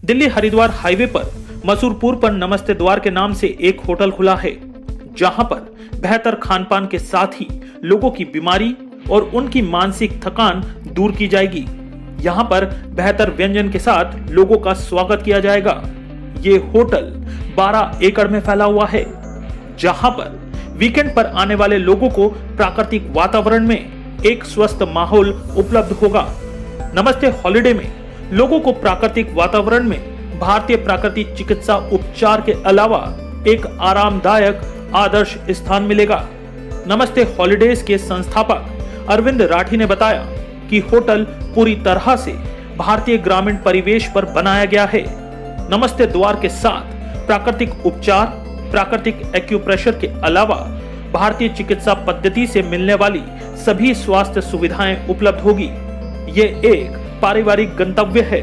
Delhi Haridwar highway पर मसूरपुर पर नमस्ते द्वार के नाम से एक होटल खुला है, जहां पर बेहतर खान-पान के साथ ही लोगों की बीमारी और उनकी मानसिक थकान दूर की जाएगी। यहां पर बेहतर व्यंजन के साथ लोगों का स्वागत किया जाएगा। ये होटल 12 एकड़ में फैला हुआ है, जहां पर वीकेंड पर आने वाले लोगों को प्राकृतिक वातावरण में एक स्वस्थ माहौल उपलब्ध होगा। नमस्ते हॉलिडे में लोगों को प्राकृतिक वातावरण में भारतीय प्राकृतिक चिकित्सा उपचार के अलावा एक आरामदायक आदर्श स्थान मिलेगा। नमस्ते हॉलिडेज के संस्थापक अरविंद राठी ने बताया कि होटल पूरी तरह से भारतीय ग्रामीण परिवेश पर बनाया गया है। नमस्ते द्वार के साथ प्राकृतिक उपचार, प्राकृतिक एक्यूप्रेशर के अलावा भारतीय चिकित्सा पद्धति से मिलने वाली सभी स्वास्थ्य सुविधाएं उपलब्ध होगी। ये एक पारिवारिक गंतव्य है,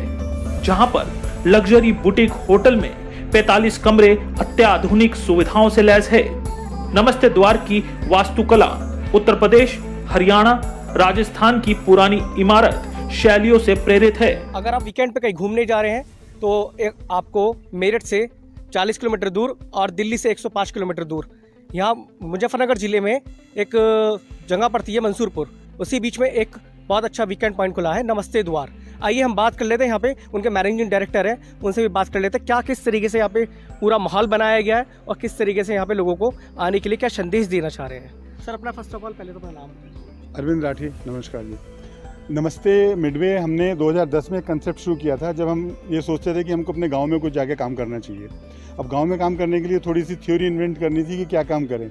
जहां पर लग्जरी बुटीक होटल में 45 कमरे अत्याधुनिक सुविधाओं से लैस है। नमस्ते द्वार की वास्तुकला उत्तर प्रदेश, हरियाणा, राजस्थान की पुरानी इमारत शैलियों से प्रेरित है। अगर आप वीकेंड पे कहीं घूमने जा रहे हैं तो आपको मेरठ से 40 किलोमीटर दूर और दिल्ली से 105 किलोमीटर दूर यहाँ मुजफ्फरनगर जिले में एक जगह पड़ती है मंसूरपुर, उसी बीच में एक बहुत अच्छा वीकेंड पॉइंट खुला है नमस्ते द्वार। आइए हम बात कर लेते हैं, यहाँ पे उनके मैनेजिंग डायरेक्टर हैं, उनसे भी बात कर लेते हैं क्या किस तरीके से यहाँ पे पूरा माहौल बनाया गया है और किस तरीके से यहाँ पे लोगों को आने के लिए क्या संदेश देना चाह रहे हैं। सर अपना फर्स्ट ऑफ ऑल पहले तो अपना नाम। अरविंद राठी, नमस्कार जी। नमस्ते मिडवे हमने 2010 में कंसेप्ट शुरू किया था, जब हम ये सोचते थे कि हमको अपने गांव में कुछ जाके काम करना चाहिए। अब गांव में काम करने के लिए थोड़ी सी थ्योरी इन्वेंट करनी थी कि क्या काम करें।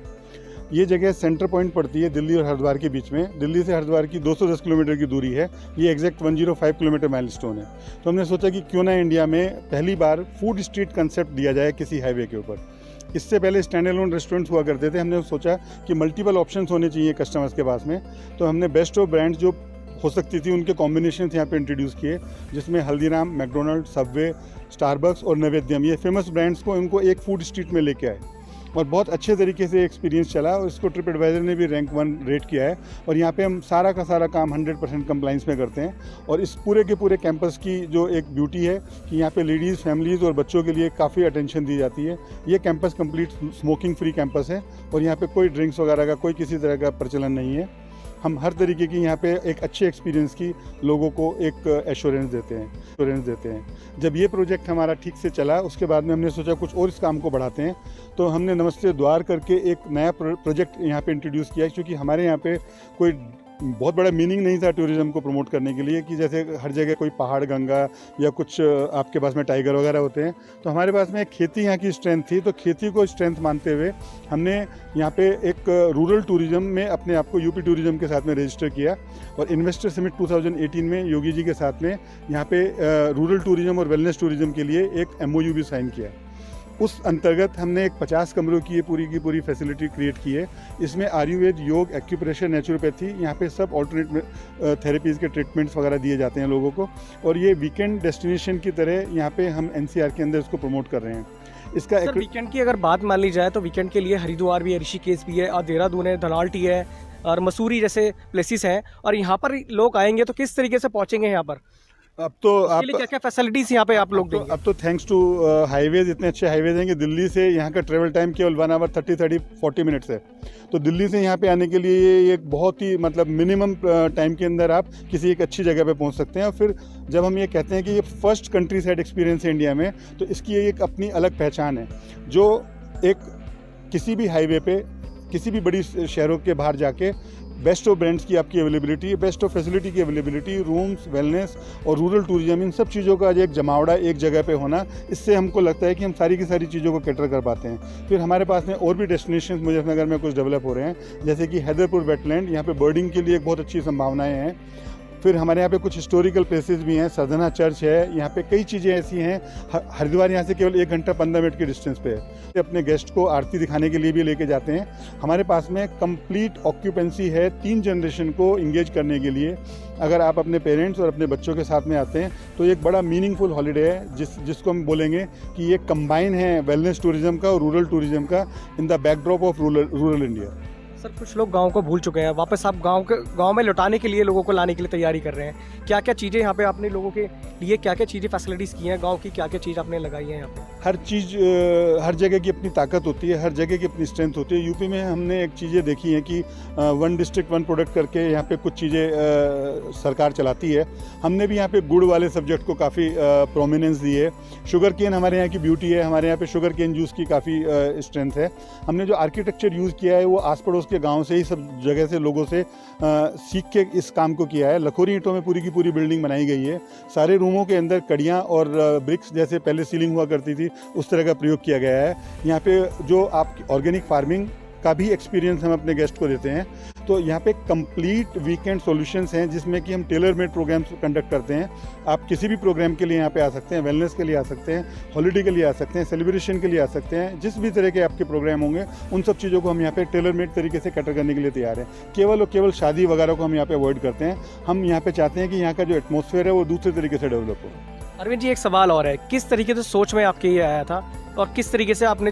ये जगह सेंटर पॉइंट पड़ती है दिल्ली और हरिद्वार के बीच में। दिल्ली से हरिद्वार की 210 किलोमीटर की दूरी है। ये एग्जैक्ट 105 किलोमीटर माइलस्टोन है। तो हमने सोचा कि क्यों ना इंडिया में पहली बार फूड स्ट्रीट कंसेप्ट दिया जाए किसी हाईवे के ऊपर। इससे पहले स्टैंड अलोन रेस्टोरेंट्स हुआ करते थे। हमने सोचा कि मल्टीपल ऑप्शंस होने चाहिए कस्टमर्स के पास में, तो हमने बेस्ट ऑफ ब्रांड्स जो हो सकती थी उनके कॉम्बिनेशन यहाँ पे इंट्रोड्यूस किए, जिसमें हल्दीराम, मैकडोनल्ड, सबवे, स्टारबक्स और नैवेद्यम, ये फेमस ब्रांड्स को इनको एक फूड स्ट्रीट में लेके आए और बहुत अच्छे तरीके से एक्सपीरियंस चला और इसको ट्रिप एडवाइजर ने भी रैंक 1 रेट किया है। और यहाँ पे हम सारा का सारा काम 100% कंप्लाइंस में करते हैं। और इस पूरे के पूरे कैंपस की जो एक ब्यूटी है कि यहाँ पे लेडीज़, फैमिलीज़ और बच्चों के लिए काफ़ी अटेंशन दी जाती है। ये campus complete smoking free campus है और यहाँ पे कोई ड्रिंक्स वगैरह का कोई किसी तरह का प्रचलन नहीं है। हम हर तरीके की यहाँ पे एक अच्छे एक्सपीरियंस की लोगों को एक एश्योरेंस देते हैं। जब ये प्रोजेक्ट हमारा ठीक से चला, उसके बाद में हमने सोचा कुछ और इस काम को बढ़ाते हैं, तो हमने नमस्ते द्वार करके एक नया प्रोजेक्ट यहाँ पे इंट्रोड्यूस किया, क्योंकि हमारे यहाँ पे कोई बहुत बड़ा मीनिंग नहीं था टूरिज्म को प्रमोट करने के लिए कि जैसे हर जगह कोई पहाड़, गंगा या कुछ आपके पास में टाइगर वगैरह होते हैं। तो हमारे पास में खेती यहाँ की स्ट्रेंथ थी, तो खेती को स्ट्रेंथ मानते हुए हमने यहाँ पे एक रूरल टूरिज्म में अपने आप को यूपी टूरिज्म के साथ में रजिस्टर किया और इन्वेस्टर समिट 2018 में योगी जी के साथ में यहाँ पे रूरल टूरिज्म और वेलनेस टूरिज्म के लिए एक MOU भी साइन किया। उस अंतर्गत हमने एक 50 कमरों की ये पूरी फैसिलिटी क्रिएट की है। इसमें आयुर्वेद, योग, एक्यूप्रेशर, नेचुरोपैथी, यहाँ पे सब ऑल्टरनेट थेरेपीज़ के ट्रीटमेंट्स वगैरह दिए जाते हैं लोगों को। और ये वीकेंड डेस्टिनेशन की तरह यहाँ पे हम NCR के अंदर इसको प्रमोट कर रहे हैं। इसका सर वीकेंड की अगर बात मान ली जाए तो वीकेंड के लिए हरिद्वार भी है, ऋषिकेश भी है और देहरादून है, धनौल्टी है और मसूरी जैसे प्लेसेस हैं। और यहाँ पर लोग आएंगे तो किस तरीके से पहुँचेंगे यहाँ पर? अब तो आप क्या क्या फैसिलिटीज यहाँ पे आप लोग देंगे? अब तो थैंक्स टू हाईवेज, इतने अच्छे हाईवेज हैं कि दिल्ली से यहाँ का ट्रेवल टाइम केवल 1 आवर 40 मिनट्स है। तो दिल्ली से यहाँ पे आने के लिए ये एक बहुत ही मतलब मिनिमम टाइम के अंदर आप किसी एक अच्छी जगह पे पहुँच सकते हैं। और फिर जब हम ये कहते हैं कि ये फर्स्ट कंट्री साइड एक्सपीरियंस है इंडिया में, तो इसकी एक अपनी अलग पहचान है, जो एक किसी भी हाईवे पे किसी भी बड़ी शहरों के बाहर जाके बेस्ट ऑफ ब्रांड्स की आपकी अवेलेबिलिटी, बेस्ट ऑफ फैसिलिटी की अवेलेबिलिटी, रूम्स, वेलनेस और रूरल टूरिज्म, इन सब चीज़ों का एक जमावड़ा एक जगह पे होना, इससे हमको लगता है कि हम सारी की सारी चीज़ों को कैटर कर पाते हैं। फिर हमारे पास में और भी डेस्टिनेशन मुजफ्फरनगर में कुछ डेवलप हो रहे हैं, जैसे कि हैदरपुर वेटलैंड, यहाँ पे बर्डिंग के लिए एक बहुत अच्छी संभावनाएँ हैं। फिर हमारे यहाँ पे कुछ हिस्टोरिकल प्लेसेस भी हैं, सरदना चर्च है, यहाँ पे कई चीज़ें ऐसी हैं। हरिद्वार यहाँ से केवल 1 घंटा 15 मिनट के डिस्टेंस पे है। अपने गेस्ट को आरती दिखाने के लिए भी लेके जाते हैं। हमारे पास में कंप्लीट ऑक्यूपेंसी है 3 जनरेशन को इंगेज करने के लिए। अगर आप अपने पेरेंट्स और अपने बच्चों के साथ में आते हैं तो एक बड़ा मीनिंगफुल हॉलीडे है, जिसको हम बोलेंगे कि ये कंबाइन है वेलनेस टूरिज्म का और रूरल टूरिज्म का in the backdrop of rural India. Sir कुछ लोग गांव को भूल चुके हैं, वापस आप गांव में लौटाने के लिए लोगों को लाने के लिए तैयारी कर रहे हैं। क्या क्या चीज़ें यहाँ पे आपने लोगों के लिए क्या क्या चीज़ें फैसिलिटीज़ की हैं, गांव की क्या क्या चीज़ आपने लगाई है यहाँ पे? हर चीज़ हर जगह की अपनी ताकत होती है, हर जगह की अपनी स्ट्रेंथ होती है। यूपी में हमने एक चीज़ें देखी हैं कि वन डिस्ट्रिक्ट वन प्रोडक्ट करके यहाँ पे कुछ चीज़ें सरकार चलाती है। हमने भी यहाँ पे गुड़ वाले सब्जेक्ट को काफ़ी प्रोमिनेंस दी है। शुगर केन हमारे यहाँ की ब्यूटी है, हमारे यहाँ पे शुगर केन जूस की काफ़ी स्ट्रेंथ है। हमने जो आर्किटेक्चर यूज़ किया है वो आस पड़ोस के गाँव से ही, सब जगह से लोगों से सीख के इस काम को किया है। लखोरी ईंटों में पूरी की पूरी बिल्डिंग बनाई गई है। सारे रूमों के अंदर कड़ियाँ और ब्रिक्स जैसे पहले सीलिंग हुआ करती थी उस तरह का प्रयोग किया गया है। यहाँ पे जो आप ऑर्गेनिक फार्मिंग का भी एक्सपीरियंस हम अपने गेस्ट को देते हैं। तो यहाँ पे कंप्लीट वीकेंड सॉल्यूशंस हैं जिसमें कि हम टेलर मेड प्रोग्राम्स कंडक्ट करते हैं। आप किसी भी प्रोग्राम के लिए यहाँ पे आ सकते हैं, वेलनेस के लिए आ सकते हैं, हॉलीडे के लिए आ सकते हैं, सेलिब्रेशन के लिए आ सकते हैं। जिस भी तरह के आपके प्रोग्राम होंगे उन सब चीज़ों को हम यहाँ पे टेलर मेड तरीके से कैटर करने के लिए तैयार हैं। केवल और केवल शादी वगैरह को हम यहाँ पे अवॉइड करते हैं। हम यहाँ पे चाहते हैं कि यहाँ का जो एटमॉस्फेयर है वो दूसरे तरीके से डेवलप हो। अरविंद जी एक सवाल और है, किस तरीके से सोच में आपके ये आया था और किस तरीके से आपने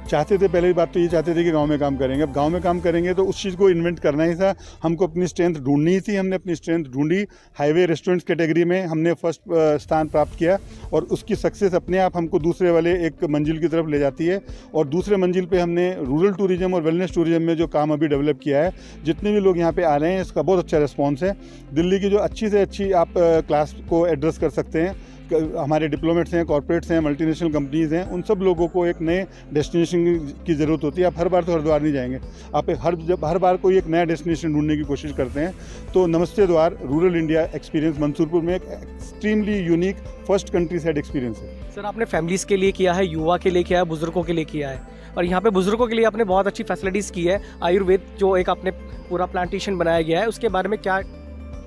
चाहते थे? पहली बात तो ये चाहते थे कि गांव में काम करेंगे। अब गांव में काम करेंगे तो उस चीज़ को इन्वेंट करना ही था। हमको अपनी स्ट्रेंथ ढूंढनी ही थी। हमने अपनी स्ट्रेंथ ढूंढी। हाईवे रेस्टोरेंट्स कैटेगरी में हमने फर्स्ट स्थान प्राप्त किया और उसकी सक्सेस अपने आप हमको दूसरे वाले एक मंजिल की तरफ ले जाती है। और दूसरे मंजिल पे हमने रूरल टूरिज्म और वेलनेस टूरिज्म में जो काम अभी डेवलप किया है, जितने भी लोग यहाँ पे आ रहे हैं इसका बहुत अच्छा रिस्पॉन्स है। दिल्ली की जो अच्छी से अच्छी आप क्लास को एड्रेस कर सकते हैं, हमारे डिप्लोमेट्स हैं, कॉर्पोरेट्स हैं, मल्टीनेशनल कंपनीज़ हैं, उन सब लोगों को एक नए डेस्टिनेशन की ज़रूरत होती है। आप हर बार तो हरिद्वार नहीं जाएंगे, आप हर बार कोई एक नया डेस्टिनेशन ढूंढने की कोशिश करते हैं। तो नमस्ते द्वार रूरल इंडिया एक्सपीरियंस मंसूरपुर में एक extremely unique first country side experience है। सर आपने फैमिलीज़ के लिए किया है, युवा के लिए किया है, बुजुर्गों के लिए किया है, और यहाँ पे बुजुर्गों के लिए आपने बहुत अच्छी फैसिलिटीज़ की है। आयुर्वेद जो एक आपने पूरा प्लांटेशन बनाया गया है, उसके बारे में क्या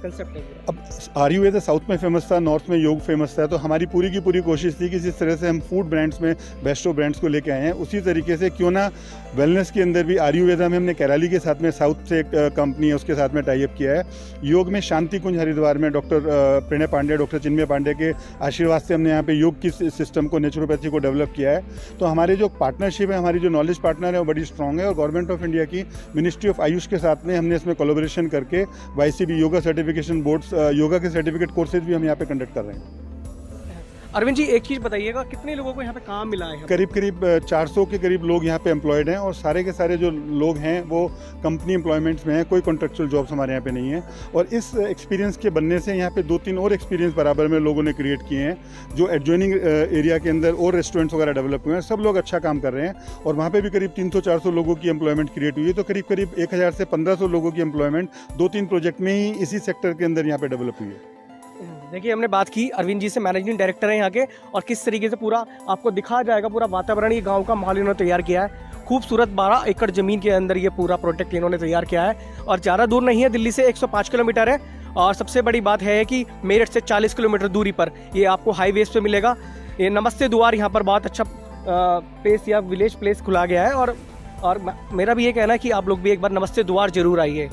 कंसेप्ट है? अब आयुर्वेद साउथ में फेमस था, नॉर्थ में योग फेमस था। तो हमारी पूरी की पूरी कोशिश थी कि जिस तरह से हम फूड ब्रांड्स में बेस्टो ब्रांड्स को लेके आए हैं, उसी तरीके से क्यों ना वेलनेस के अंदर भी आयुर्वेदा में हमने केराली के साथ में, साउथ से एक कंपनी है उसके साथ में टाई अप किया है। योग में शांति कुंज हरिद्वार में डॉक्टर प्रणय पांडे, डॉक्टर चिन्मय पांडे के आशीर्वाद से हमने यहाँ पे योग की सिस्टम को, नेचुरोपैथी को डेवलप किया है। तो हमारे जो पार्टनरशिप है, हमारी जो नॉलेज पार्टनर है वो बड़ी स्ट्रॉन्ग है। और गवर्नमेंट ऑफ इंडिया की मिनिस्ट्री ऑफ आयुष के साथ में हमने इसमें कोलैबोरेशन करके YCB yoga certification boards, yoga के सर्टिफिकेट कोर्सेज भी हम यहाँ पे कंडक्ट कर रहे हैं। अरविंद जी एक चीज़ बताइएगा, कितने लोगों को यहाँ पे काम मिला है? करीब 400 के करीब लोग यहाँ पे एम्प्लॉयड हैं और सारे के सारे जो लोग हैं वो कंपनी एम्प्लॉयमेंट्स में हैं। कोई कॉन्ट्रेक्चुअल जॉब्स हमारे यहाँ पे नहीं है। और इस एक्सपीरियंस के बनने से यहाँ पे 2-3 और एक्सपीरियंस बराबर में लोगों ने क्रिएट किए हैं। जो एडजॉइनिंग एरिया के अंदर और रेस्टोरेंट्स वगैरह डेवलप हुए हैं, सब लोग अच्छा काम कर रहे हैं। और वहाँ पर भी करीब 300-400 लोगों की एम्प्लॉयमेंट क्रिएट हुई है। तो करीब 1000 से 1500 लोगों की एम्प्लॉयमेंट 2-3 प्रोजेक्ट में ही इसी सेक्टर के अंदर यहाँ पे डेवलप हुई है। देखिए हमने बात की अरविंद जी से, मैनेजिंग डायरेक्टर हैं यहाँ के, और किस तरीके से पूरा आपको दिखाया जाएगा पूरा वातावरण, ये गांव का माहौल इन्होंने तैयार किया है। खूबसूरत 12 एकड़ ज़मीन के अंदर ये पूरा प्रोजेक्ट इन्होंने तैयार किया है और ज़्यादा दूर नहीं है, दिल्ली से 105 किलोमीटर है। और सबसे बड़ी बात है कि मेरठ से 40 किलोमीटर दूरी पर ये आपको हाईवेज पे मिलेगा। ये नमस्ते द्वार यहाँ पर बहुत अच्छा प्लेस या विलेज प्लेस खुला गया है। और मेरा भी ये कहना है कि आप लोग भी एक बार नमस्ते द्वार जरूर आइए।